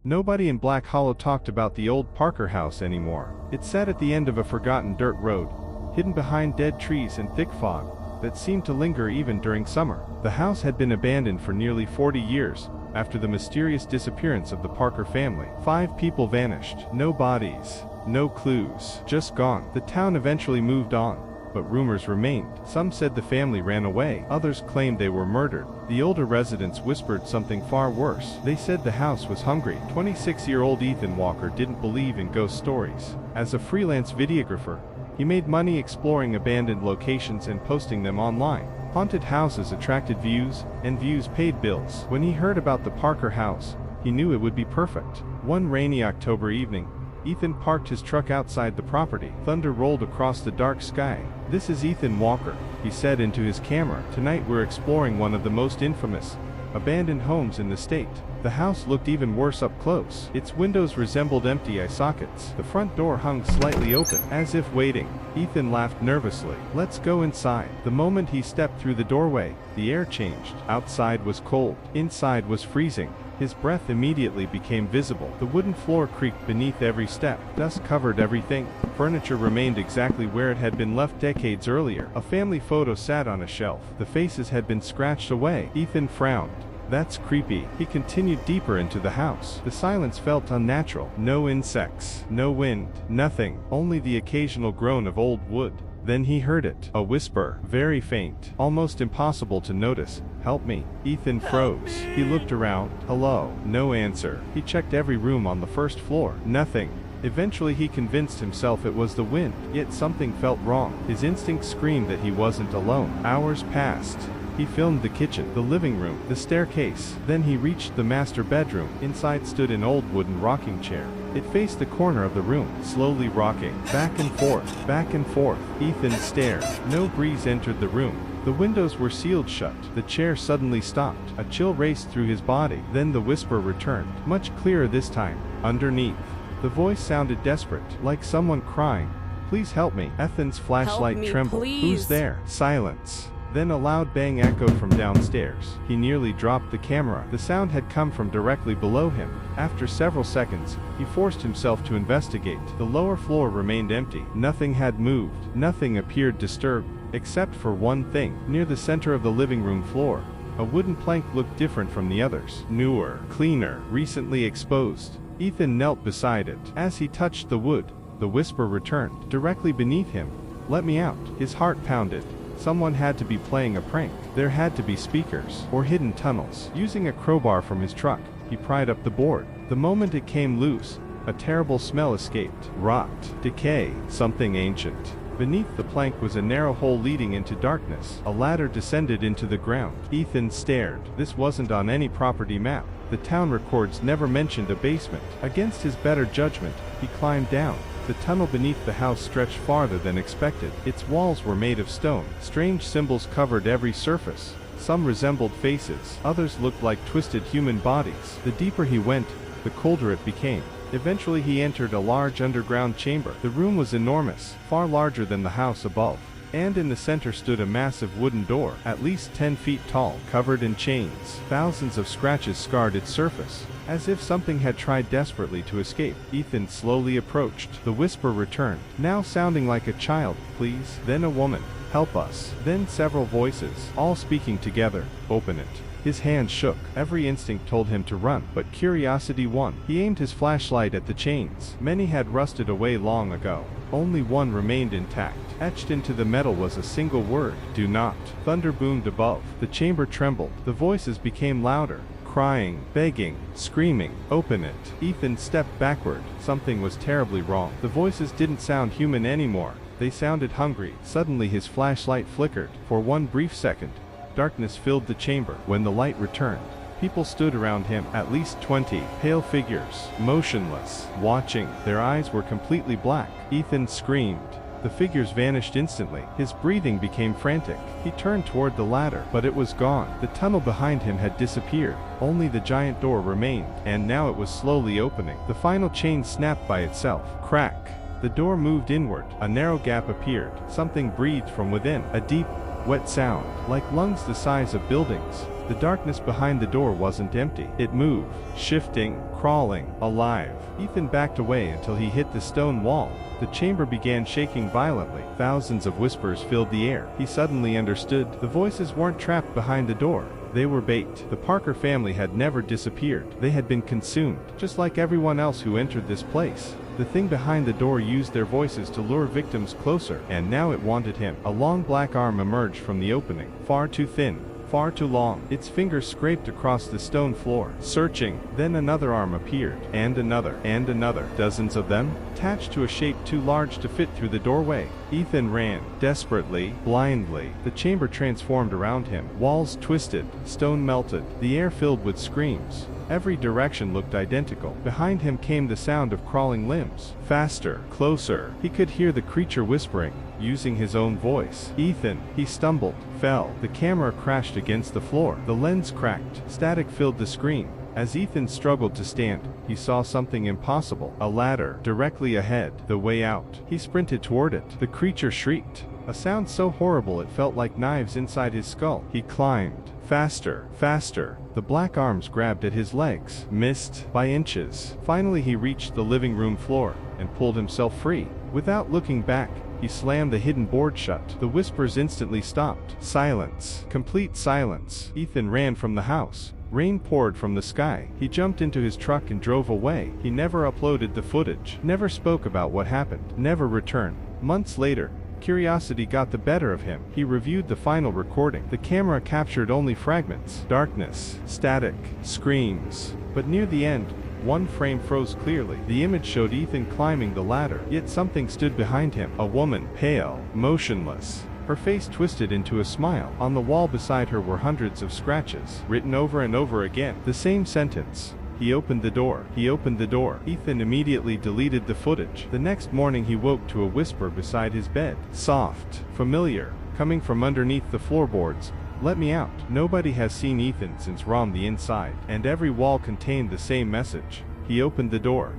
Nobody in Black Hollow talked about the old Parker house anymore. It sat at the end of a forgotten dirt road, hidden behind dead trees and thick fog that seemed to linger even during summer. The house had been abandoned for nearly 40 years, after the mysterious disappearance of the Parker family. 5 people vanished. No bodies, no clues, just gone. The town eventually moved on, but rumors remained. Some said the family ran away, others claimed they were murdered. The older residents whispered something far worse. They said the house was hungry. 26-year-old Ethan Walker didn't believe in ghost stories. As a freelance videographer, he made money exploring abandoned locations and posting them online. Haunted houses attracted views, and views paid bills. When he heard about the Parker house, he knew it would be perfect. One rainy October evening, Ethan parked his truck outside the property. Thunder rolled across the dark sky. "This is Ethan Walker," he said into his camera. "Tonight we're exploring one of the most infamous abandoned homes in the state." The house looked even worse up close. Its windows resembled empty eye sockets. The front door hung slightly open, as if waiting. Ethan laughed nervously. "Let's go inside." The moment he stepped through the doorway, the air changed. Outside was cold. Inside was freezing. His breath immediately became visible. The wooden floor creaked beneath every step. Dust covered everything. Furniture remained exactly where it had been left decades earlier. A family photo sat on a shelf. The faces had been scratched away. Ethan frowned. "That's creepy." He continued deeper into the house. The silence felt unnatural. No insects, no wind, nothing, only the occasional groan of old wood. Then he heard it. A whisper, very faint, almost impossible to notice. "Help me." Ethan froze. He looked around. Hello. No answer. He checked every room on the first floor. Nothing. Eventually he convinced himself it was the wind, yet something felt wrong. His instinct screamed that he wasn't alone. Hours passed. He filmed the kitchen, the living room, the staircase. Then he reached the master bedroom. Inside stood an old wooden rocking chair. It faced the corner of the room, slowly rocking, back and forth, back and forth. Ethan stared. No breeze entered the room. The windows were sealed shut. The chair suddenly stopped. A chill raced through his body. Then the whisper returned, much clearer this time. Underneath, the voice sounded desperate, like someone crying, "Please help me." Ethan's flashlight trembled. Please. "Who's there?" Silence. Then a loud bang echoed from downstairs. He nearly dropped the camera. The sound had come from directly below him. After several seconds, he forced himself to investigate. The lower floor remained empty. Nothing had moved. Nothing appeared disturbed, except for one thing. Near the center of the living room floor, a wooden plank looked different from the others. Newer, cleaner, recently exposed. Ethan knelt beside it. As he touched the wood, the whisper returned. Directly beneath him, "Let me out." His heart pounded. Someone had to be playing a prank. There had to be speakers, or hidden tunnels. Using a crowbar from his truck, he pried up the board. The moment it came loose, a terrible smell escaped. Rot, decay, something ancient. Beneath the plank was a narrow hole leading into darkness. A ladder descended into the ground. Ethan stared. This wasn't on any property map. The town records never mentioned a basement. Against his better judgment, he climbed down. The tunnel beneath the house stretched farther than expected. Its walls were made of stone. Strange symbols covered every surface. Some resembled faces, others looked like twisted human bodies. The deeper he went, the colder it became. Eventually he entered a large underground chamber. The room was enormous, far larger than the house above. And in the center stood a massive wooden door, at least 10 feet tall, covered in chains. Thousands of scratches scarred its surface, as if something had tried desperately to escape. Ethan slowly approached. The whisper returned, now sounding like a child. "Please." Then a woman, "Help us." Then several voices, all speaking together. "Open it." His hands shook. Every instinct told him to run, but curiosity won. He aimed his flashlight at the chains. Many had rusted away long ago. Only one remained intact. Etched into the metal was a single word: "Do not." Thunder boomed above. The chamber trembled. The voices became louder. Crying, begging, screaming, "Open it." Ethan stepped backward. Something was terribly wrong. The voices didn't sound human anymore. They sounded hungry. Suddenly his flashlight flickered. For one brief second, darkness filled the chamber. When the light returned, people stood around him, at least 20, pale figures, motionless, watching. Their eyes were completely black. Ethan screamed. The figures vanished instantly. His breathing became frantic. He turned toward the ladder, but it was gone. The tunnel behind him had disappeared. Only the giant door remained, and now it was slowly opening. The final chain snapped by itself. Crack. The door moved inward. A narrow gap appeared. Something breathed from within. A deep, wet sound, like lungs the size of buildings, The darkness behind the door wasn't empty. It moved, shifting, crawling, alive. Ethan backed away until he hit the stone wall. The chamber began shaking violently. Thousands of whispers filled the air. He suddenly understood. The voices weren't trapped behind the door. They were bait. The Parker family had never disappeared. They had been consumed, just like everyone else who entered this place. The thing behind the door used their voices to lure victims closer, and now it wanted him. A long black arm emerged from the opening, far too thin, far too long. Its fingers scraped across the stone floor, searching. Then another arm appeared, and another, and another. Dozens of them, attached to a shape too large to fit through the doorway. Ethan ran, desperately, blindly. The chamber transformed around him. Walls twisted, stone melted, the air filled with screams. Every direction looked identical. Behind him came the sound of crawling limbs. Faster, closer. He could hear the creature whispering, using his own voice. Ethan. He stumbled, fell. The camera crashed against the floor. The lens cracked. Static filled the screen. As Ethan struggled to stand, he saw something impossible. A ladder, directly ahead. The way out. He sprinted toward it. The creature shrieked. A sound so horrible it felt like knives inside his skull. He climbed. Faster, faster. The black arms grabbed at his legs. Missed by inches. Finally he reached the living room floor, and pulled himself free. Without looking back, he slammed the hidden board shut. The whispers instantly stopped. Silence. Complete silence. Ethan ran from the house. Rain poured from the sky. He jumped into his truck and drove away. He never uploaded the footage, never spoke about what happened, never returned. Months later, curiosity got the better of him. He reviewed the final recording. The camera captured only fragments. Darkness, static, screams. But near the end, one frame froze clearly. The image showed Ethan climbing the ladder, yet something stood behind him. A woman, pale, motionless. Her face twisted into a smile. On the wall beside her were hundreds of scratches, written over and over again. The same sentence. He opened the door. He opened the door. Ethan immediately deleted the footage. The next morning he woke to a whisper beside his bed. Soft, familiar, coming from underneath the floorboards. Let me out. Nobody has seen Ethan since Rom the inside, and every wall contained the same message. He opened the door.